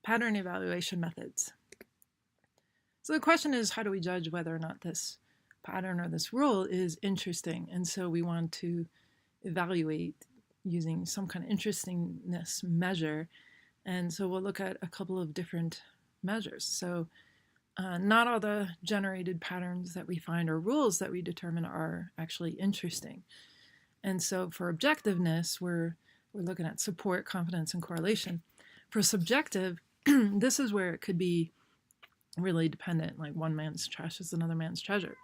pattern evaluation methods. So the question is, how do we judge whether or not this pattern or this rule is interesting? And so we want to evaluate using some kind of interestingness measure. And so we'll look at a couple of different measures. So not all the generated patterns that we find or rules that we determine are actually interesting. And so for objectiveness, we're looking at support, confidence, and correlation. For subjective, this is where it could be really dependent, like one man's trash is another man's treasure.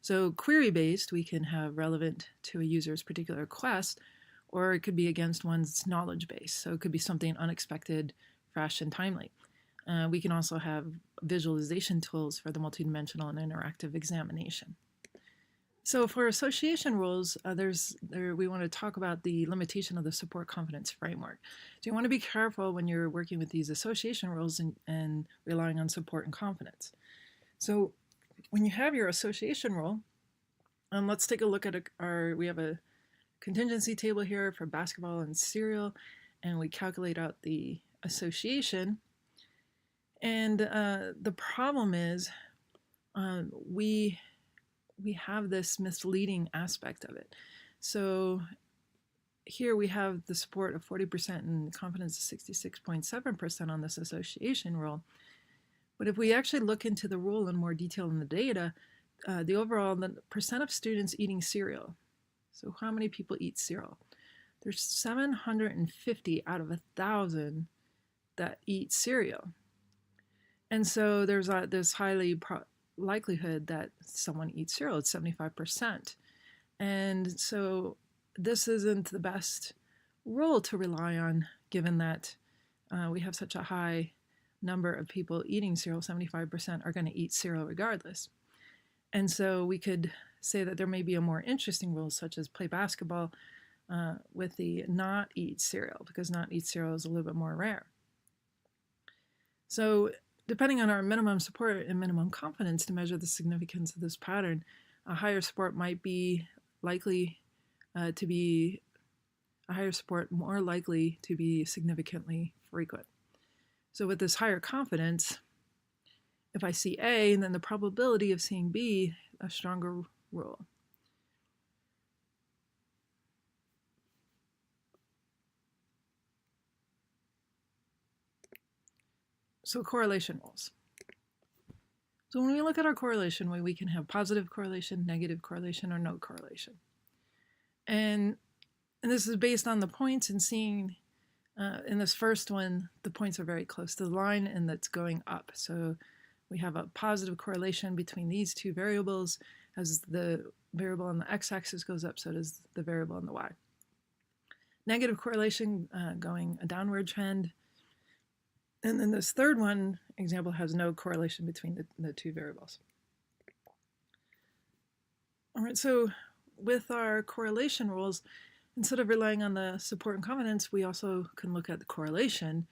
So query-based, we can have relevant to a user's particular request, or it could be against one's knowledge base. So it could be something unexpected, fresh, and timely. We can also have visualization tools for the multidimensional and interactive examination. So for association rules, we want to talk about the limitation of the support confidence framework. So you want to be careful when you're working with these association rules and relying on support and confidence. So when you have your association rule, let's take a look at we have a contingency table here for basketball and cereal, and we calculate out the association. And the problem is we have this misleading aspect of it. So here we have the support of 40% and confidence of 66.7% on this association rule. But if we actually look into the rule in more detail in the data, the percent of students eating cereal. So how many people eat cereal? There's 750 out of 1,000 that eat cereal. And so there's this highly likelihood that someone eats cereal. It's 75%. And so this isn't the best rule to rely on, given that we have such a high number of people eating cereal. 75% are going to eat cereal regardless. And so we could say that there may be a more interesting rule, such as play basketball with the not eat cereal, because not eat cereal is a little bit more rare. So depending on our minimum support and minimum confidence to measure the significance of this pattern, a higher support might be likely to be a higher support more likely to be significantly frequent. So with this higher confidence, if I see A, then the probability of seeing B, a stronger rule. So correlation rules. So when we look at our correlation, we can have positive correlation, negative correlation, or no correlation. And this is based on the points and seeing in this first one, the points are very close to the line and that's going up. So we have a positive correlation between these two variables. As the variable on the x-axis goes up, so does the variable on the y. Negative correlation going a downward trend. And then this third one example has no correlation between the two variables. All right, so with our correlation rules, instead of relying on the support and confidence, we also can look at the correlation,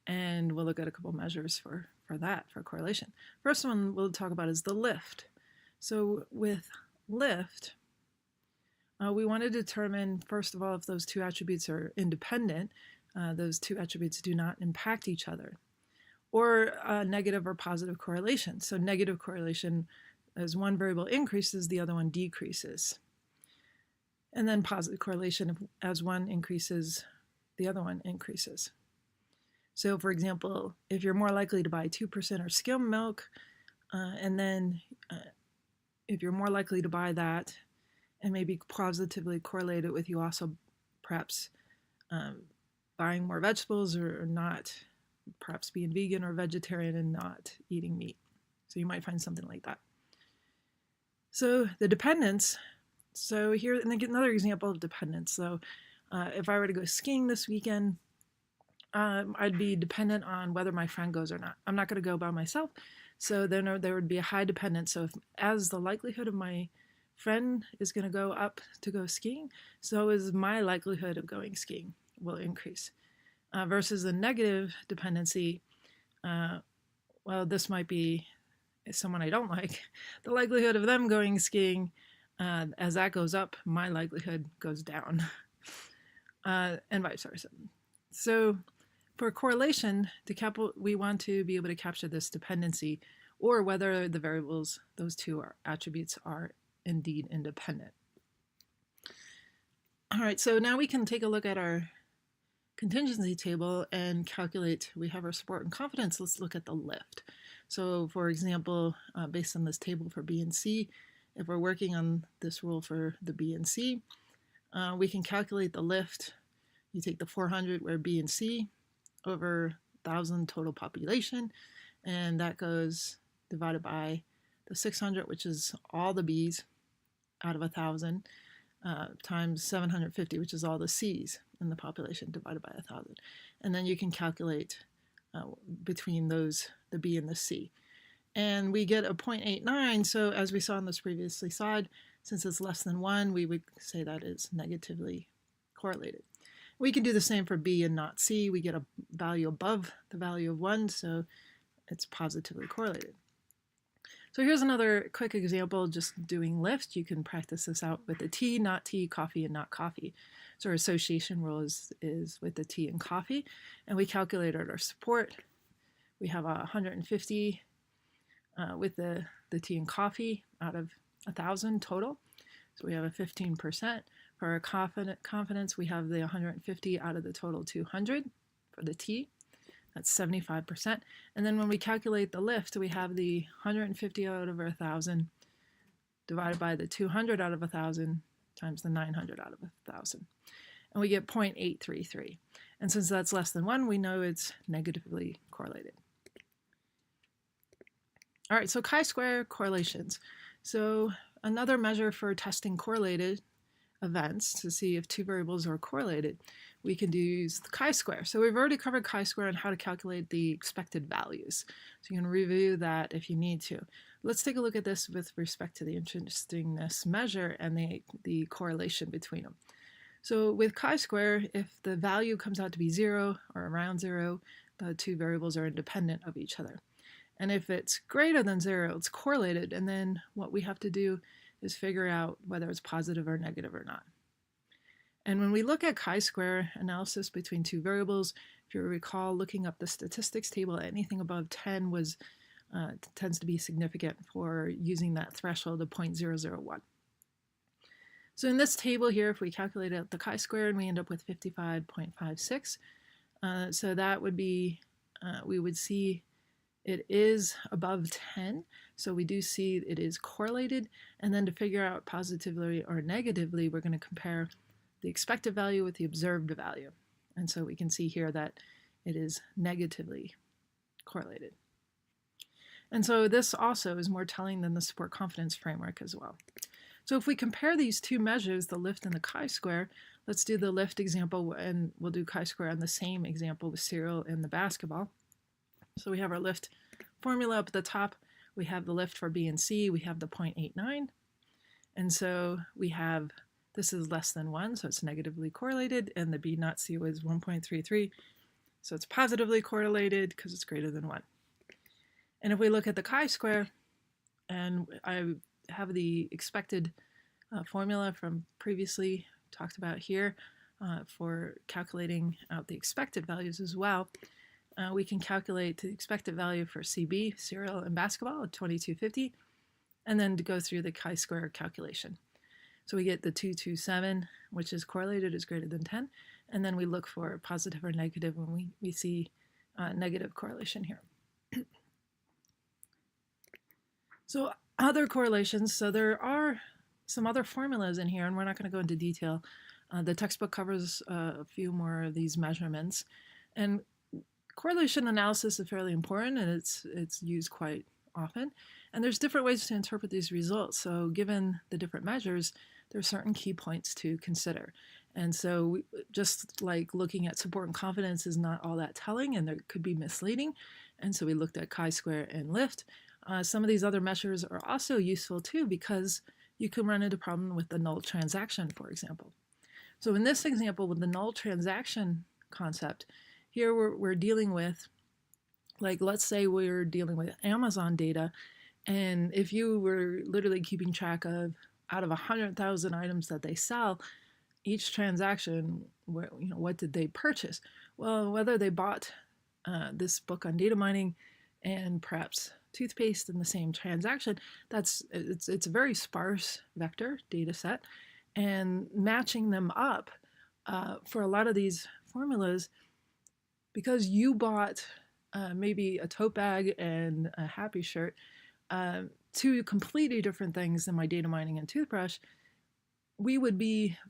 and we'll look at a couple measures for correlation. First one we'll talk about is the lift. So with lift, we want to determine, first of all, if those two attributes are independent. Those two attributes do not impact each other, or negative or positive correlation. So negative correlation, as one variable increases, the other one decreases. And then positive correlation, as one increases, the other one increases. So for example, if you're more likely to buy 2% or skim milk, and then if you're more likely to buy that and maybe positively correlate it with you also perhaps buying more vegetables or not, perhaps being vegan or vegetarian and not eating meat. So you might find something like that. So the dependence, so here, and then get another example of dependence. So if I were to go skiing this weekend, I'd be dependent on whether my friend goes or not. I'm not going to go by myself, so then there would be a high dependence. So as the likelihood of my friend is going to go up to go skiing, so is my likelihood of going skiing will increase. Versus the negative dependency, well, this might be someone I don't like. The likelihood of them going skiing, as that goes up, my likelihood goes down, and vice versa. So For correlation, we want to be able to capture this dependency or whether the variables, those two attributes, are indeed independent. All right, so now we can take a look at our contingency table and calculate. We have our support and confidence. Let's look at the lift. So for example, based on this table for B and C, if we're working on this rule for the B and C, we can calculate the lift. You take the 400 where B and C over 1,000 total population, and that goes divided by the 600, which is all the B's out of 1,000, times 750, which is all the C's in the population, divided by 1,000. And then you can calculate between those, the B and the C. And we get a 0.89, so as we saw on this previously slide, since it's less than 1, we would say that is negatively correlated. We can do the same for B and not C. We get a value above the value of 1, so it's positively correlated. So here's another quick example, just doing lift. You can practice this out with the tea, not tea, coffee, and not coffee. So our association rule is with the tea and coffee. And we calculated our support. We have 150 with the tea and coffee out of 1,000 total. So we have a 15%. For our confidence, we have the 150 out of the total 200 for the tea. That's 75%. And then when we calculate the lift, we have the 150 out of 1,000 divided by the 200 out of 1,000 times the 900 out of 1,000. And we get 0.833. And since that's less than 1, we know it's negatively correlated. All right, so chi-square correlations. So another measure for testing correlated events to see if two variables are correlated, we can use the chi-square. So we've already covered chi-square and how to calculate the expected values. So you can review that if you need to. Let's take a look at this with respect to the interestingness measure and the correlation between them. So with chi-square, if the value comes out to be 0 or around 0, the two variables are independent of each other. And if it's greater than 0, it's correlated, and then what we have to do is figure out whether it's positive or negative or not. And when we look at chi-square analysis between two variables, if you recall looking up the statistics table, anything above 10 tends to be significant for using that threshold of 0.001. So in this table here, if we calculate out the chi-square, and we end up with 55.56, so that would be, we would see it is above 10, so we do see it is correlated, and then to figure out positively or negatively, we're going to compare the expected value with the observed value. And so we can see here that it is negatively correlated. And so this also is more telling than the support confidence framework as well. So if we compare these two measures, the lift and the chi-square, let's do the lift example, and we'll do chi-square on the same example with cereal and the basketball. So we have our lift formula up at the top. We have the lift for B and C. We have the 0.89. And so we have, this is less than 1, so it's negatively correlated. And the B not C was 1.33. So it's positively correlated because it's greater than 1. And if we look at the chi-square, and I have the expected formula from previously talked about here for calculating out the expected values as well. We can calculate the expected value for CB, cereal, and basketball at 2250, and then to go through the chi-square calculation. So we get the 227, which is correlated is greater than 10, and then we look for positive or negative when we see negative correlation here. So other correlations, so there are some other formulas in here, and we're not going to go into detail. The textbook covers a few more of these measurements, and correlation analysis is fairly important, and it's used quite often. And there's different ways to interpret these results. So given the different measures, there are certain key points to consider. And so just like looking at support and confidence is not all that telling, and there could be misleading. And so we looked at chi-square and lift. Some of these other measures are also useful too, because you can run into a problem with the null transaction, for example. So in this example with the null transaction concept, here we're dealing with, like, let's say we're dealing with Amazon data, and if you were literally keeping track of, out of 100,000 items that they sell, each transaction, what did they purchase? Well, whether they bought this book on data mining and perhaps toothpaste in the same transaction, it's a very sparse vector data set, and matching them up for a lot of these formulas, because you bought maybe a tote bag and a happy shirt, two completely different things than my data mining and toothbrush,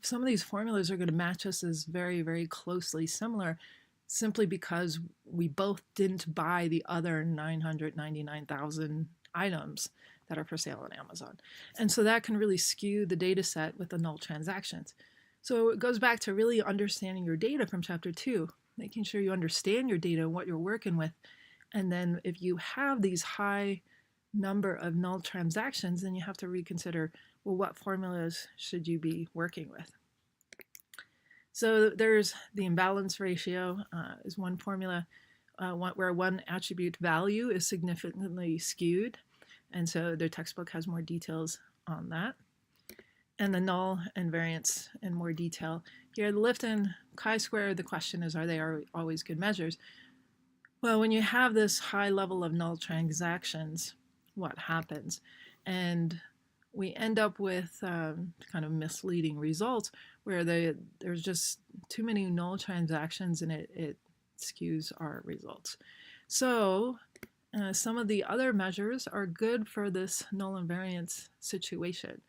some of these formulas are going to match us as very, very closely similar, simply because we both didn't buy the other 999,000 items that are for sale on Amazon. And so that can really skew the data set with the null transactions. So it goes back to really understanding your data from chapter 2, making sure you understand your data and what you're working with. And then if you have these high number of null transactions, then you have to reconsider, well, what formulas should you be working with? So there's the imbalance ratio is one formula where one attribute value is significantly skewed. And so their textbook has more details on that. And the null and variance in more detail. Here, the Lifton chi-square, the question is, are they always good measures? Well, when you have this high level of null transactions, what happens? And we end up with kind of misleading results where there's just too many null transactions, and it skews our results. So some of the other measures are good for this null and variance situation.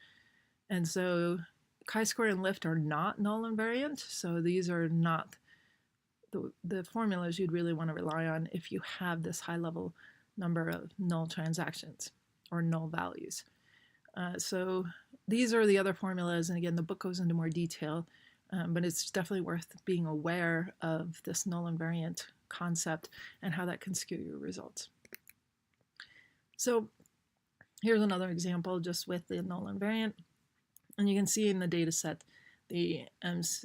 And so chi-square and lift are not null and variant, so these are not the formulas you'd really want to rely on if you have this high level number of null transactions or null values. So these are the other formulas, and again, the book goes into more detail, but it's definitely worth being aware of this null and variant concept and how that can skew your results. So here's another example just with the null and variant. And you can see in the data set the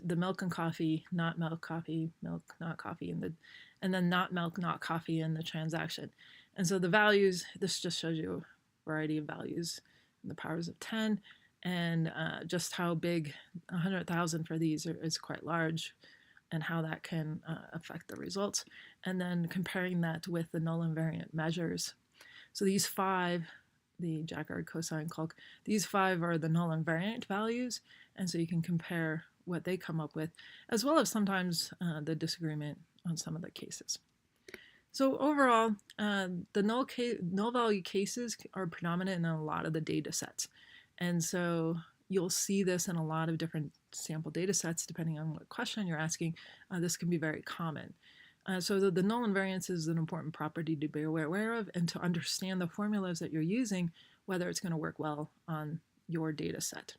milk and coffee, not milk, coffee, milk, not coffee, and then not milk, not coffee in the transaction. And so the values, this just shows you a variety of values in the powers of 10, and just how big 100,000 for these is quite large, and how that can affect the results. And then comparing that with the null and variant measures. So these 5, the Jaccard, cosine, calc, these 5 are the null and variant values, and so you can compare what they come up with, as well as sometimes the disagreement on some of the cases. So overall, the null value cases are predominant in a lot of the data sets, and so you'll see this in a lot of different sample data sets depending on what question you're asking. This can be very common. So the null and variance is an important property to be aware of, and to understand the formulas that you're using, whether it's going to work well on your data set.